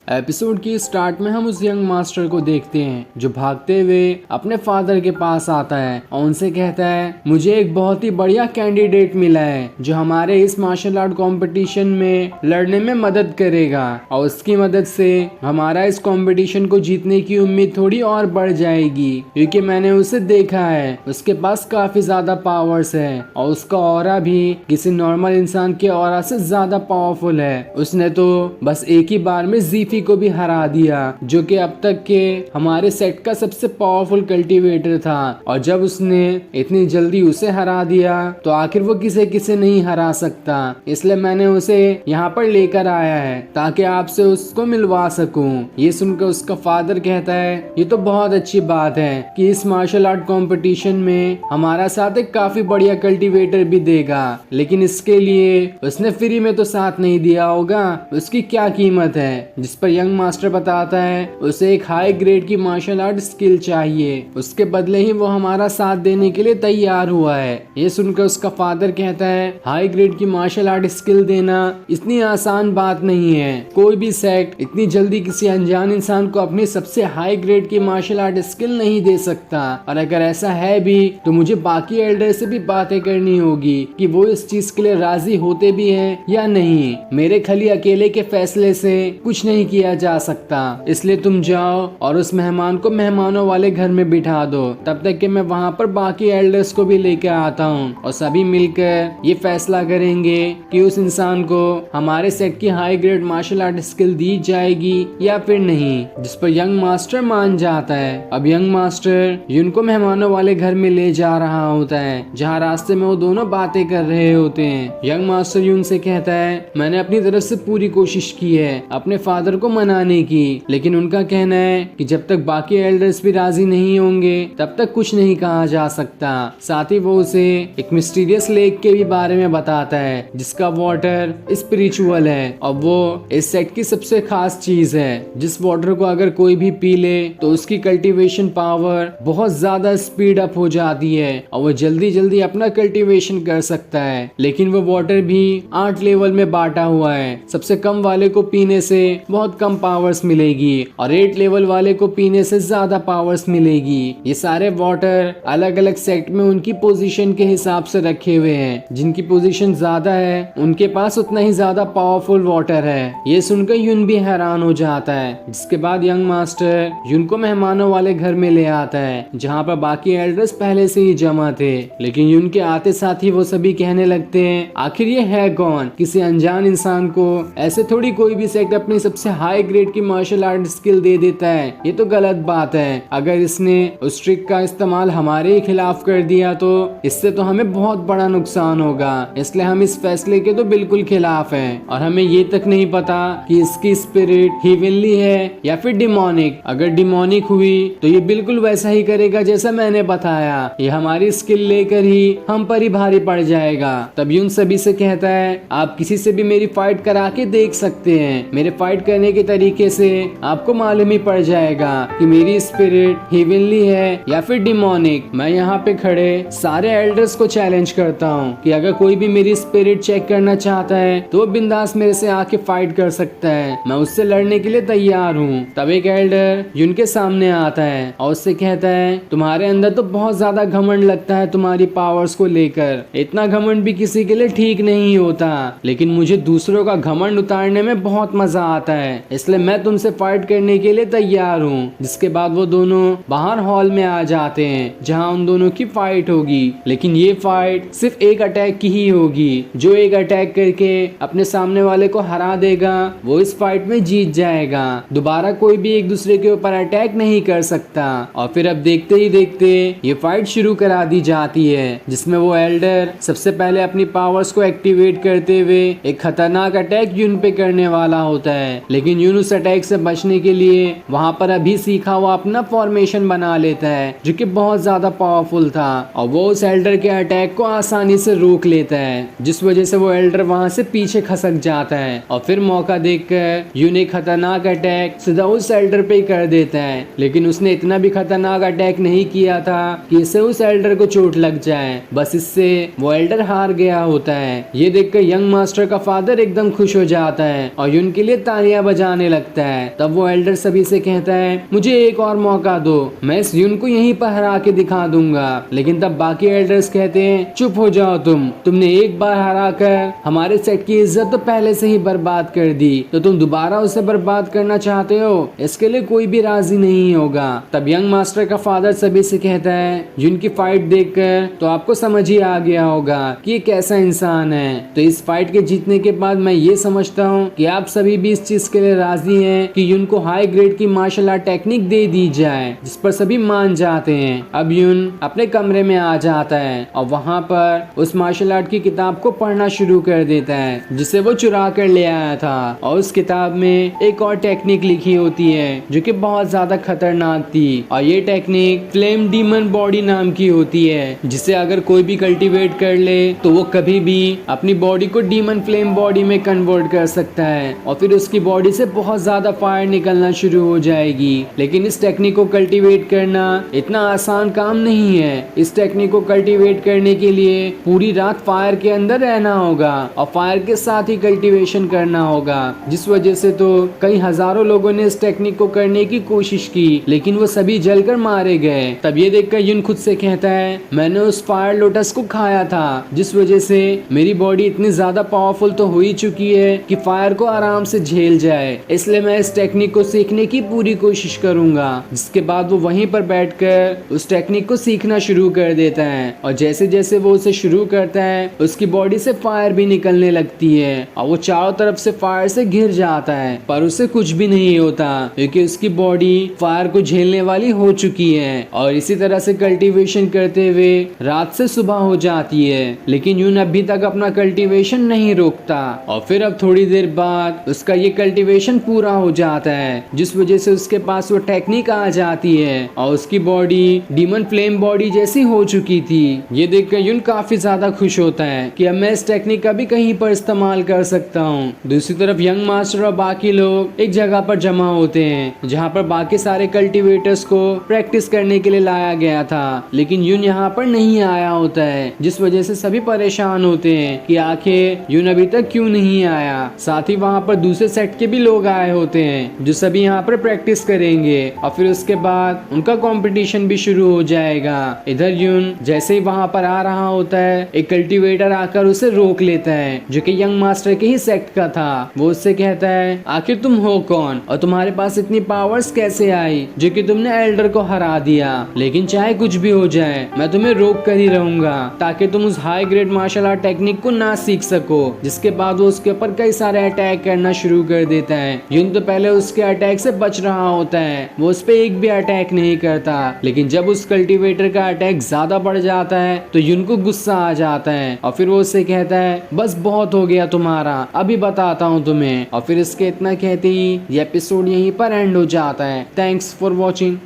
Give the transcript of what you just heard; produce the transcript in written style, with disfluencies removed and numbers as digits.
Episode की start में हम उस यंग मास्टर को देखते हैं जो भागते हुए अपने फादर के पास आता है और उनसे कहता है, मुझे एक बहुत ही बढ़िया कैंडिडेट मिला है जो हमारे इस मार्शल आर्ट कंपटीशन में लड़ने में मदद करेगा और उसकी मदद से हमारा इस कंपटीशन को जीतने की उम्मीद थोड़ी और बढ़ जाएगी, क्योंकि मैंने उसे देखा है। उसके पास काफी ज्यादा पावर्स है और उसका ऑरा भी किसी नॉर्मल इंसान के ऑरा से ज्यादा पावरफुल है। उसने तो बस एक ही बार में जीफी को भी हरा दिया, जो कि अब तक के हमारे सेट का सबसे पावरफुल कल्टीवेटर था। और जब उसने इतनी जल्दी उसे हरा दिया तो आखिर वो किसे नहीं हरा सकता। इसलिए मैंने उसे यहाँ पर लेकर आया है ताकि आपसे उसको मिलवा सकूं। ये सुनकर उसका फादर कहता है, ये तो बहुत अच्छी बात है कि इस मार्शल आर्ट कंपटीशन में हमारा साथ एक काफी बढ़िया कल्टीवेटर भी देगा, लेकिन इसके लिए उसने फ्री में तो साथ नहीं दिया होगा। उसकी क्या कीमत है? जिस पर यंग मास्टर बताता है उसे एक हाई ग्रेड की मार्शल आर्ट स्किल चाहिए, उसके बदले ही वो हमारा साथ देने के लिए तैयार हुआ है। ये सुनकर उसका फादर कहता है, हाई ग्रेड की मार्शल आर्ट स्किल देना इतनी आसान बात नहीं है। कोई भी सेक्ट इतनी जल्दी किसी अनजान इंसान को अपनी सबसे हाई ग्रेड की मार्शल आर्ट स्किल नहीं दे सकता। और अगर ऐसा है भी तो मुझे बाकी एल्डर से भी बातें करनी होगी कि वो इस चीज के लिए राजी होते भी हैं या नहीं। मेरे खाली अकेले के फैसले से कुछ नहीं किया जा सकता, इसलिए तुम जाओ और उस मेहमान को मेहमानों वाले घर में बिठा दो, तब तक कि मैं वहाँ पर बाकी एल्डर्स को भी लेकर आता हूँ और सभी मिलकर ये फैसला करेंगे कि उस इंसान को हमारे सेट की high grade martial art skill दी जाएगी या फिर नहीं। जिस पर यंग मास्टर मान जाता है। अब यंग मास्टर युन को मेहमानों वाले घर में ले जा रहा होता है, जहाँ रास्ते में वो दोनों बातें कर रहे होते हैं। यंग मास्टर युन से कहता है, मैंने अपनी तरफ से पूरी कोशिश की है अपने फादर को मनाने की, लेकिन उनका कहना है कि जब तक बाकी एल्डर्स भी राजी नहीं होंगे तब तक कुछ नहीं कहा जा सकता। साथ ही वो उसे एक मिस्टीरियस लेक के भी बारे में बताता है जिसका वाटर स्पिरिचुअल है और वो इस सेट की सबसे खास चीज है। जिस वाटर को अगर कोई भी पी ले तो उसकी कल्टीवेशन पावर बहुत ज्यादा स्पीड अप हो जाती है और वो जल्दी अपना कल्टीवेशन कर सकता है। लेकिन वो वाटर भी 8 लेवल में बांटा हुआ है। सबसे कम वाले को पीने से बहुत कम पावर्स मिलेगी और 8 लेवल वाले को पीने से ज्यादा पावर्स मिलेगी। ये सारे वाटर अलग अलग सेक्ट में उनकी पोजीशन के हिसाब से रखे हुए हैं। जिनकी पोजीशन ज्यादा है उनके पास उतना ही ज्यादा पावरफुल वाटर है। ये सुनकर युन भी हैरान हो जाता है। जिसके बाद यंग मास्टर युन को मेहमानों वाले घर में ले आता है, जहाँ पर बाकी एल्डर्स पहले से ही जमा थे। लेकिन युन के आते साथ ही वो सभी कहने लगते हैं, आखिर ये है कौन? किसी अनजान इंसान को ऐसे थोड़ी कोई भी सेक्ट अपनी सबसे हाई ग्रेड की मार्शल आर्ट स्किल दे देता है। ये तो गलत बात है। अगर इसने उस ट्रिक का इस्तेमाल हमारे ही खिलाफ कर दिया तो इससे तो हमें बहुत बड़ा नुकसान होगा। इसलिए हम इस फैसले के तो बिल्कुल खिलाफ हैं और हमें ये तक नहीं पता कि इसकी स्पिरिट हेवनली है या फिर डिमोनिक। अगर डिमोनिक हुई तो ये बिल्कुल वैसा ही करेगा जैसा मैंने बताया। ये हमारी स्किल लेकर ही हम पर ही भारी पड़ जाएगा। तब युन सभी से कहता है, आप किसी से भी मेरी फाइट करा के देख सकते हैं। मेरे फाइट करने के तरीके से आपको मालूम ही पड़ जाएगा कि मेरी स्पिरिट हेवनली है या फिर डिमोनिक। मैं यहाँ पे खड़े सारे एल्डर्स को चैलेंज करता हूँ कि अगर कोई भी मेरी स्पिरिट चेक करना चाहता है तो वो बिंदास मेरे से आके फाइट कर सकता है। मैं उससे लड़ने के लिए तैयार हूँ। तब एक एल्डर युन के सामने आता है और उससे कहता है, तुम्हारे अंदर तो बहुत ज्यादा घमंड लगता है तुम्हारी पावर्स को लेकर। इतना घमंड भी किसी के लिए ठीक नहीं होता, लेकिन मुझे दूसरों का घमंड उतारने में बहुत मजा आता है, इसलिए मैं तुमसे फाइट करने के लिए तैयार हूँ। जिसके बाद वो दोनों बाहर हॉल में आ जाते हैं जहाँ उन दोनों की फाइट होगी। लेकिन ये फाइट सिर्फ एक अटैक की ही होगी। जो एक अटैक करके अपने सामने वाले को हरा देगा वो इस फाइट में जीत जाएगा। दोबारा कोई भी एक दूसरे के ऊपर अटैक नहीं कर सकता। और फिर अब देखते ही देखते ये फाइट शुरू करा दी जाती है, जिसमें वो एल्डर सबसे पहले अपनी पावर्स को एक्टिवेट करते हुए एक खतरनाक अटैक युन पे करने वाला होता है। लेकिन युन उस अटैक से बचने के लिए वहाँ पर अभी सीखा हुआ अपना फॉर्मेशन बना लेता है, जो कि बहुत ज्यादा पावरफुल था और वो उस एल्डर के अटैक को आसानी से रोक लेता है, जिस वजह से वो एल्डर वहाँ से पीछे खसक जाता है। और फिर मौका देखकर युन एक खतरनाक अटैक सीधा उस एल्डर पे कर देता है। लेकिन उसने इतना भी खतरनाक अटैक नहीं किया था कि इससे उस एल्डर को चोट लग जाए। बस इससे वो एल्डर हार गया होता है। ये देखकर यंग मास्टर का फादर एकदम खुश हो जाता है और युन के लिए तालियां बजाने लगता है। तब वो एल्डर सभी से कहता है मुझे एक और मौका दो, मैं इस यून को यहीं पर हरा के दिखा दूंगा। लेकिन तब बाकी एल्डर्स कहते हैं चुप हो जाओ तुमने एक बार हरा कर हमारे सेट की इज्जत तो पहले से ही बर्बाद कर दी, तो तुम दोबारा उसे बर्बाद करना चाहते हो, इसके लिए कोई भी राजी नहीं होगा। तब यंग मास्टर का फादर सभी से कहता है यून की फाइट देखकर तो आपको समझ ही आ गया होगा कि ये कैसा इंसान है। तो इस फाइट के जीतने के बाद मैं ये समझता हूँ कि आप सभी भी इस चीज के लिए राजी हैं कि यून को हाई ग्रेड की मार्शल आर्ट टेक्निक दे दी जाए, जिस पर सभी मान जाते हैं। अब यून अपने कमरे में आ जाता है और वहाँ पर उस मार्शल आर्ट की किताब को पढ़ना शुरू कर देता है जिसे वो चुरा कर ले आया था। और उस किताब में एक और टेक्निक लिखी होती है जो कि बहुत ज्यादा खतरनाक थी, और ये टेक्निक फ्लेम डीमन बॉडी नाम की होती है, जिसे अगर कोई भी कल्टीवेट कर ले तो वो कभी भी अपनी बॉडी को डीमन फ्लेम बॉडी में कन्वर्ट कर सकता है और फिर उसकी बॉडी से बहुत ज्यादा फायर निकलना शुरू हो जाएगी। लेकिन इस टेक्निक को कल्टीवेट करना इतना आसान काम नहीं है। इस टेक्निक को कल्टीवेट करने के लिए पूरी रात फायर के अंदर रहना होगा और फायर के साथ ही कल्टीवेशन करना होगा, जिस वजह से तो कई हजारों लोगों ने इस टेक्निक को करने की कोशिश की, लेकिन वो सभी जलकर मारे गए। तब ये देखकर यून खुद से कहता है मैंने उस फायर लोटस को खाया था, जिस वजह से मेरी बॉडी इतनी ज्यादा पावरफुल तो हो ही चुकी है कि फायर को आराम से झेल जाए, इसलिए मैं इस टेक्निक को सीखने की पूरी कोशिश करूंगा। जिसके बाद वो वहीं पर बैठकर उस टेक्निक को सीखना शुरू कर देता है और जैसे जैसे वो उसे शुरू करता है उसकी बॉडी से फायर भी निकलने लगती है और वो चारों तरफ से फायर से घिर जाता है, पर उसे कुछ भी नहीं होता क्योंकि उसकी बॉडी फायर को झेलने वाली हो चुकी है। और इसी तरह से कल्टीवेशन करते हुए रात से सुबह हो जाती है, लेकिन यून अभी तक अपना कल्टीवेशन नहीं रोकता और फिर अब थोड़ी देर बाद उसका ये कल्टीवेशन पूरा हो जाता है, जिस वजह से उसके पास वो टेक्निक आ जाती है और उसकी बॉडी डीमन फ्लेम बॉडी जैसी हो चुकी थी। ये देखकर यून काफी ज्यादा खुश होता है कि अब मैं इस टेक्निक का भी कहीं पर इस्तेमाल कर सकता हूँ। दूसरी तरफ यंग मास्टर और बाकी लोग एक जगह पर जमा होते हैं जहाँ पर बाकी सारे कल्टीवेटर्स को प्रैक्टिस करने के लिए लाया गया था, लेकिन यून यहाँ पर नहीं आया होता है, जिस वजह से सभी परेशान होते हैं कि आखिर यून अभी तक क्यों नहीं आया। साथ ही वहाँ पर दूसरे सेट के भी लोग आए होते हैं जो सभी यहाँ पर प्रैक्टिस करेंगे और फिर उसके बाद उनका कंपटीशन भी शुरू हो जाएगा। इधर यून जैसे ही वहाँ पर आ रहा होता है एक कल्टीवेटर आकर उसे रोक लेता है जो कि यंग मास्टर के ही सेक्ट का था। वो उससे कहता है आखिर तुम हो कौन और तुम्हारे पास इतनी पावर्स कैसे आई जो कि तुमने एल्डर को हरा दिया। लेकिन चाहे कुछ भी हो जाए मैं तुम्हें रोक कर ही रहूंगा ताकि तुम उस high grade martial art technique को ना सीख सको। जिसके बाद वो उसके ऊपर कई सारे अटैक करना शुरू कर देता है। यून तो पहले उसके अटैक से बच रहा होता है, वो उस पर एक भी अटैक नहीं करता, लेकिन जब उस कल्टीवेटर का अटैक ज्यादा बढ़ जाता है तो यून को गुस्सा आ जाता है और फिर वो उससे कहता है बस बहुत हो गया तुम्हारा, अभी बताता हूँ तुम्हें। और फिर इसके इतना कहते ही ये एपिसोड यहीं पर एंड हो जाता है। Thanks for watching.